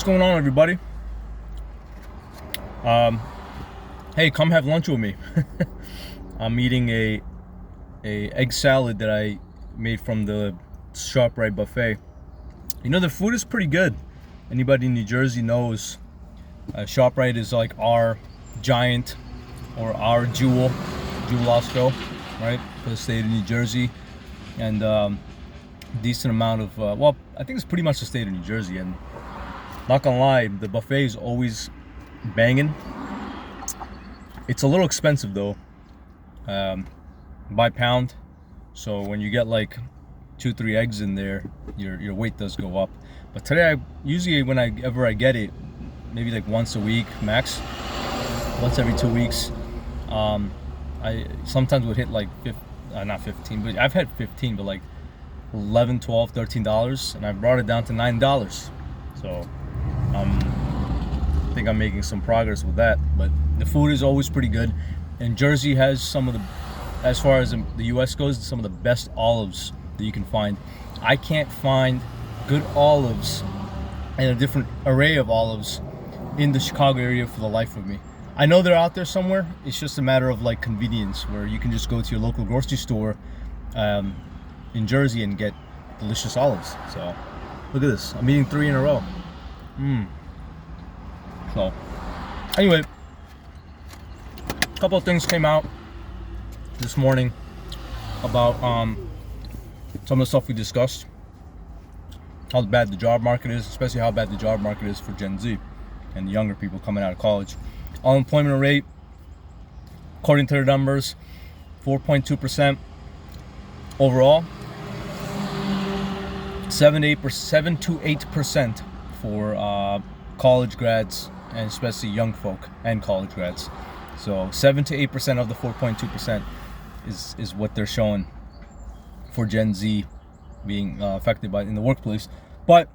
going on, everybody? Hey, come have lunch with me. I'm eating a egg salad that I made from the ShopRite buffet. You know, the food is pretty good. Anybody in New Jersey knows ShopRite is like our giant or our jewel Osco, right, for the state of New Jersey, and decent amount of well, I think it's pretty much the state of New Jersey. And not gonna lie, the buffet is always banging. It's a little expensive though, by pound. So when you get like 2-3 eggs in there, your weight does go up. But today, usually whenever I get it, maybe like once a week max, once every 2 weeks. I sometimes would hit like not 15, but I've had 15, but like $11, $12, $13, and I brought it down to $9. So I think I'm making some progress with that. But the food is always pretty good, and Jersey has some of the, as far as the U.S. goes, some of the best olives that you can find. I can't find good olives and a different array of olives in the Chicago area for the life of me. I know they're out there somewhere. It's just a matter of like convenience, where you can just go to your local grocery store in Jersey and get delicious olives. So look at this. I'm eating 3 in a row. So anyway, a couple of things came out this morning about some of the stuff we discussed. How bad the job market is, especially how bad the job market is for Gen Z and the younger people coming out of college. Unemployment rate, according to the numbers, 4.2% overall, 7 to 8% for college grads, and especially young folk and college grads. So 7 to 8% of the 4.2% is what they're showing for Gen Z being affected by in the workplace. But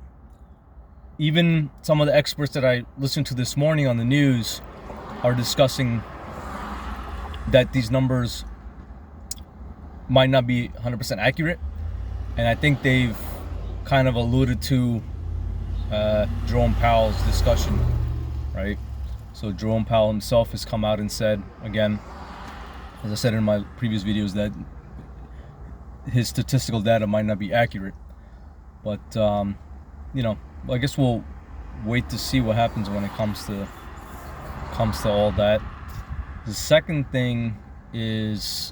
even some of the experts that I listened to this morning on the news are discussing that these numbers might not be 100% accurate. And I think they've kind of alluded to Jerome Powell's discussion, right? So Jerome Powell himself has come out and said, again, as I said in my previous videos, that his statistical data might not be accurate. But, you know, I guess we'll wait to see what happens when it comes to all that. The second thing is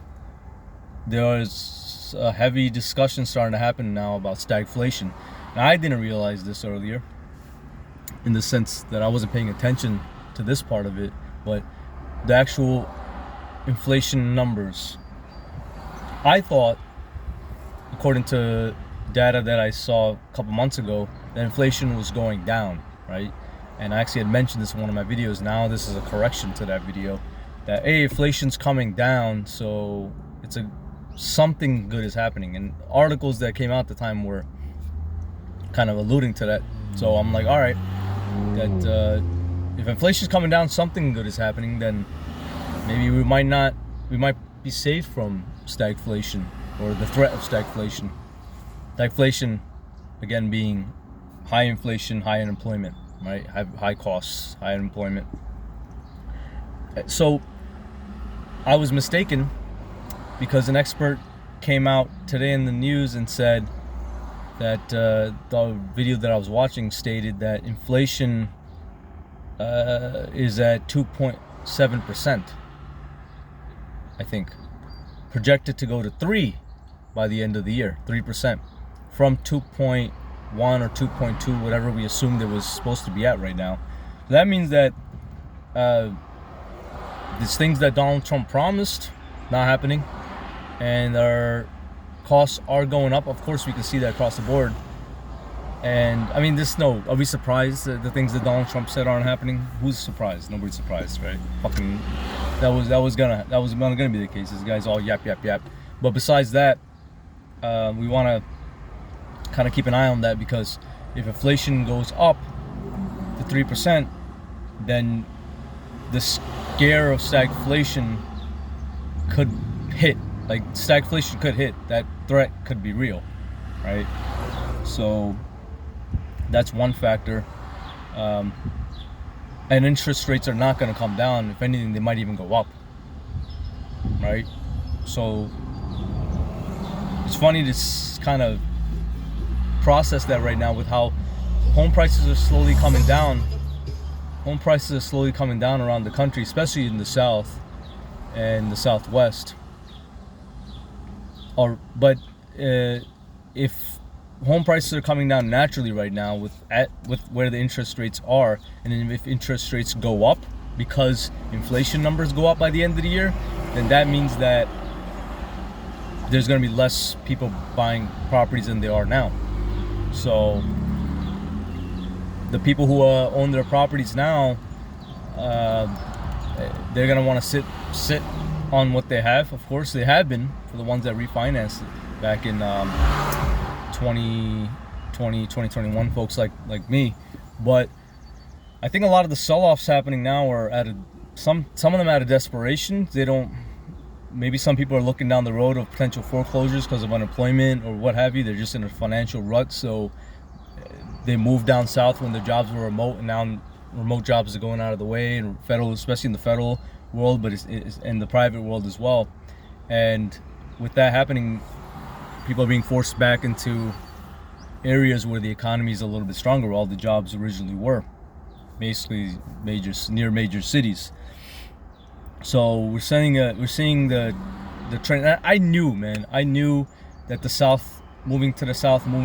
there's a heavy discussion starting to happen now about stagflation. Now, I didn't realize this earlier, in the sense that I wasn't paying attention to this part of it, but the actual inflation numbers. I thought, according to data that I saw a couple months ago, that inflation was going down, right? And I actually had mentioned this in one of my videos. Now this is a correction to that video, that hey, inflation's coming down, so it's something good is happening. And articles that came out at the time were kind of alluding to that. So I'm like, all right, that if inflation's coming down, something good is happening. Then maybe we might be safe from stagflation, or the threat of stagflation. Stagflation, again, being high inflation, high unemployment, right? High costs, high unemployment. So I was mistaken, because an expert came out today in the news and said that the video that I was watching stated that inflation is at 2.7%, I think, projected to go to 3 by the end of the year, 3%, from 2.1 or 2.2, whatever we assumed it was supposed to be at right now. So that means that these things that Donald Trump promised, not happening, and our costs are going up. Of course, we can see that across the board. And I mean, are we surprised that the things that Donald Trump said aren't happening? Who's surprised? Nobody's surprised, right? Fucking, that was gonna be the case. This guy's all yap. But besides that, we want to kind of keep an eye on that, because if inflation goes up to 3%, then the scare of stagflation could hit. Like, stagflation could hit. That threat could be real, right? So that's one factor. and interest rates are not going to come down. If anything, they might even go up, right? So it's funny to kind of process that right now with how home prices are slowly coming down. Home prices are slowly coming down around the country, especially in the South and the Southwest. But if home prices are coming down naturally right now with where the interest rates are, and then if interest rates go up because inflation numbers go up by the end of the year, then that means that there's going to be less people buying properties than there are now. So the people who own their properties now, they're going to want to sit on what they have. Of course, they have been for the ones that refinanced back in 2020, 2021, folks like me. But I think a lot of the sell-offs happening now are some of them out of desperation. Maybe some people are looking down the road of potential foreclosures because of unemployment or what have you. They're just in a financial rut, so they moved down south when their jobs were remote, and now remote jobs are going out of the way, and federal, especially in the federal world, but it's in the private world as well. And with that happening, people are being forced back into areas where the economy is a little bit stronger, where all the jobs originally were, basically near major cities. So we're seeing the trend. I knew that the South, moving to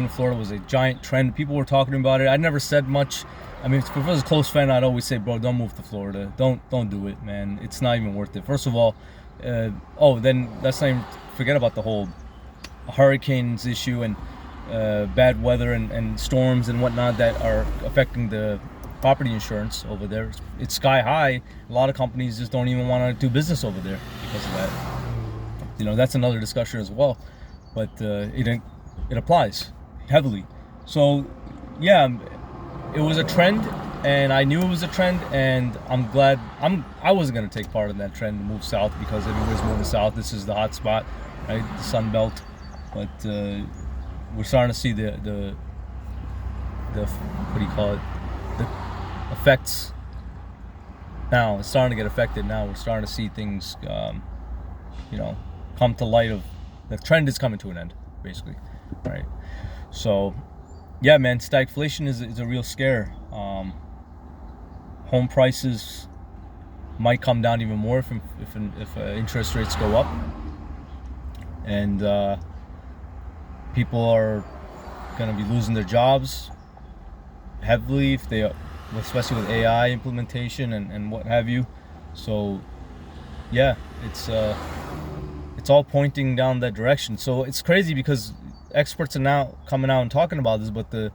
Florida was a giant trend. People were talking about it. I never said much. I mean, if I was a close friend, I'd always say, bro, don't move to Florida. Don't do it, man. It's not even worth it. First of all, then let's not even forget about the whole hurricanes issue and bad weather and storms and whatnot that are affecting the property insurance over there. It's sky high. A lot of companies just don't even want to do business over there because of that. That's another discussion as well. But it applies heavily. So yeah, it was a trend, and I knew it was a trend, and I'm glad I wasn't gonna take part in that trend and move south because everybody's moving south. This is the hot spot, right? The Sun Belt. But we're starting to see the what do you call it? The effects now. It's starting to get affected now. We're starting to see things come to light. Of the trend is coming to an end, basically, right? So yeah, man, stagflation is a real scare. Home prices might come down even more if interest rates go up, and people are going to be losing their jobs heavily especially with AI implementation and what have you. So yeah, it's all pointing down that direction. So it's crazy because experts are now coming out and talking about this, but the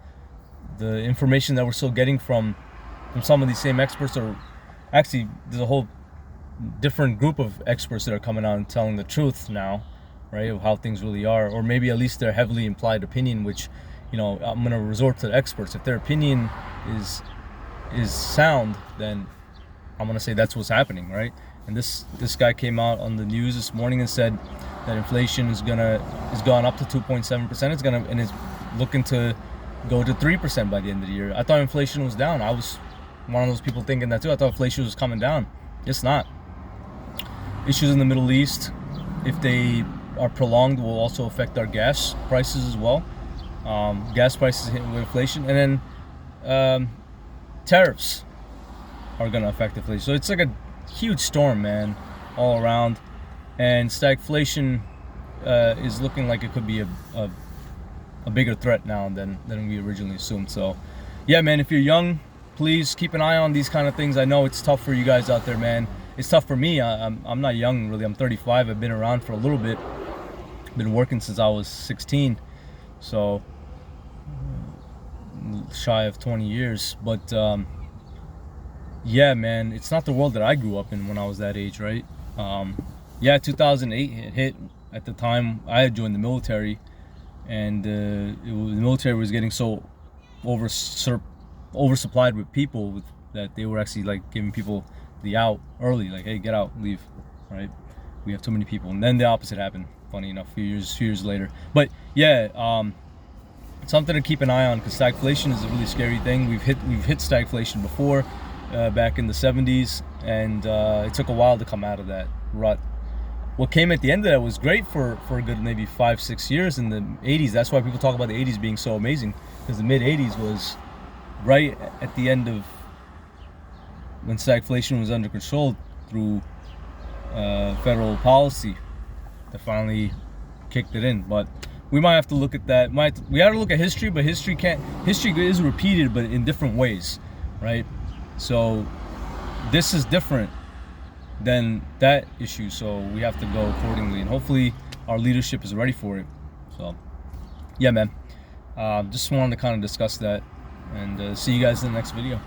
information that we're still getting from some of these same experts are actually, there's a whole different group of experts that are coming out and telling the truth now, right, of how things really are, or maybe at least their heavily implied opinion, which I'm going to resort to the experts. If their opinion is sound, then I'm going to say that's what's happening, right? And this guy came out on the news this morning and said that inflation is gone up to 2.7%. And is looking to go to 3% by the end of the year. I thought inflation was down. I was one of those people thinking that too. I thought inflation was coming down. It's not. Issues in the Middle East, if they are prolonged, will also affect our gas prices as well. Gas prices hitting with inflation, and then tariffs are going to affect inflation. So it's like a huge storm, man, all around. And stagflation is looking like it could be a bigger threat now than we originally assumed. So yeah, man, if you're young, please keep an eye on these kind of things. I know it's tough for you guys out there, man. It's tough for me. I'm not young, really. I'm 35. I've been around for a little bit. Been working since I was 16, so shy of 20 years. But yeah, man, it's not the world that I grew up in when I was that age, right? Yeah, 2008 hit. At the time, I had joined the military, and the military was getting so oversupplied with people that they were actually like giving people the out early, like, hey, get out, leave, right? We have too many people. And then the opposite happened, funny enough, few years later. But yeah, something to keep an eye on, because stagflation is a really scary thing. We've hit stagflation before, back in the 70s, and it took a while to come out of that rut. What came at the end of that was great for a good maybe 5-6 years in the 80s. That's why people talk about the 80s being so amazing, because the mid 80s was right at the end of when stagflation was under control through federal policy that finally kicked it in. But we might have to look at that. We have to look at history, but history is repeated, but in different ways, right? So this is different than that issue, so we have to go accordingly, and hopefully our leadership is ready for it. So yeah, man, just wanted to kind of discuss that, and see you guys in the next video.